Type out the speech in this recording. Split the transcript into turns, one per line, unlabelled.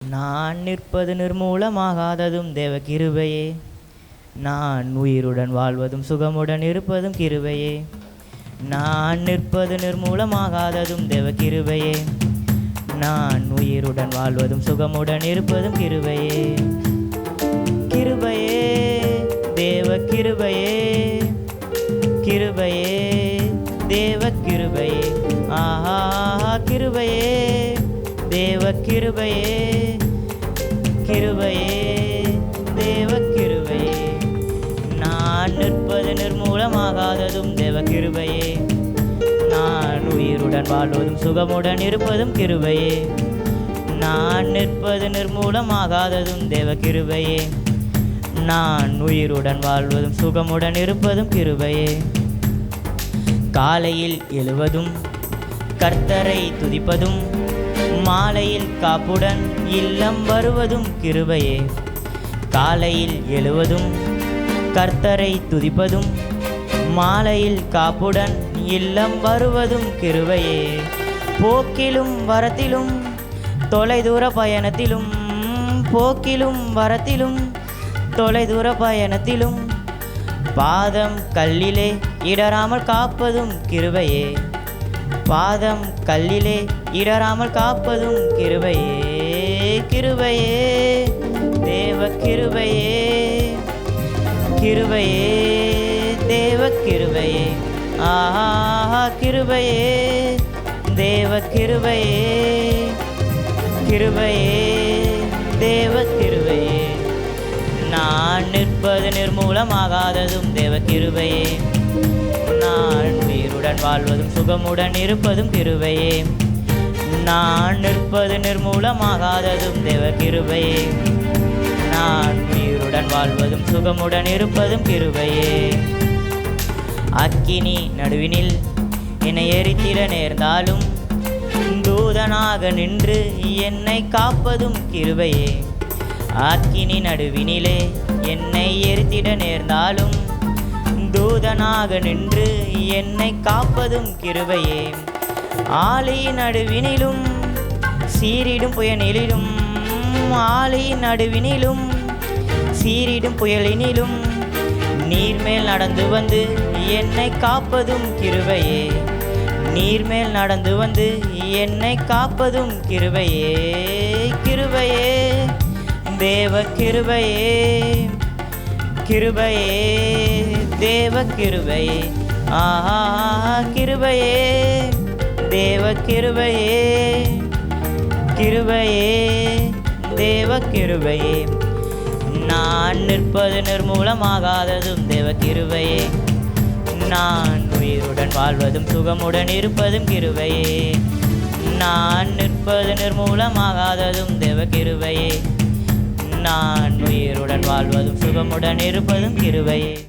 நான் நிற்பது நிர்மூலமாகாததும் தேவ கிருபையே. நான் உயிருடன் வாழ்வதும் சுகமுடன் இருப்பதும் கிருபையே. நான் நிற்பது நிர்மூலமாகாததும் தேவ கிருபையே. நான் உயிருடன் வாழ்வதும் சுகமுடன் இருப்பதும் கிருபையே. கிருபையே தேவ கிருபையே. கிருபையே தேவ கிருபையே. ஆஹா கிருபையே தேவ கிருபையே. கிருபையே தேவ கிருபையே. நான் நிற்பது நிர்மூலமாகாததும் தேவ கிருபையே. நான் உயிருடன் வாழ்வதும் சுகமுடன் இருப்பதும் கிருபையே. நான் நிற்பது நிர்மூலமாகாததும் தேவ கிருபையே. நான் உயிருடன் வாழ்வதும் சுகமுடன் இருப்பதும் கிருபையே. காலையில் எழுவதும் கர்த்தரை துதிப்பதும் மாலையில் காப்புடன் இல்லம் வருவதும் கிருபையே. காலையில் எழுவதும் கர்த்தரை துதிப்பதும் மாலையில் காப்புடன் இல்லம் வருவதும் கிருபையே. போக்கிலும் வரத்திலும் தொலைதூர பயணத்திலும் போக்கிலும் வரத்திலும் தொலைதூர பயணத்திலும் பாதம் கல்லிலே இடராமல் காப்பதும் கிருபையே. பாதம் கல்லிலே இடராமல் காப்பதும் கிருபையே. கிருபையே தேவ கிருபையே. கிருபையே தேவ கிருபையே. ஆஹா கிருபையே தேவ கிருபையே. கிருபையே தேவ கிருபையே. நான் நிற்பது நிர்மூலமாகாததும் தேவ கிருபையே. நான் உயிருடன் வாழ்வதும் சுகமுடன் இருப்பதும் கிருபையே. நான் நிற்பது நிர்மூலமாகாததும் தேவ கிருபையே. நான் உயிருடன் வாழ்வதும் சுகமுடன் இருப்பதும் கிருபையே. அக்கினி நடுவினில் என்னை எரித்திட நேர்ந்தாலும் தூதனாக நின்று என்னை காப்பதும் கிருபையே. அக்கினி நடுவினிலே என்னை எரித்திட நேர்ந்தாலும் தூதனாக நின்று என்னை காப்பதும் கிருபையே. ஆழியின் நடுவினிலும் சீரிடும் புயலினிலும் ஆழியின் நடுவினிலும் சீரிடும் புயலினிலும் நீர்மேல் நடந்து வந்து என்னை காப்பதும் கிருபையே. நீர்மேல் நடந்து வந்து என்னை காப்பதும் கிருபையே. கிருபையே தேவ கிருபையே. கிருபையே தேவ கிருபையே. ஆஹா கிருபையே தேவ கிருபையே. கிருபையே தேவ கிருபையே. நான் நிற்பது நிர்மூலமாகாததும் தேவ கிருபையே. நான் உயிருடன் வாழ்வதும் சுகமுடன் இருப்பதும் கிருபையே. நான் நிற்பது நிர்மூலமாகாததும் தேவ கிருபையே. நான் உயிருடன் வாழ்வதும் சுகமுடன் இருப்பதும் கிருபையே.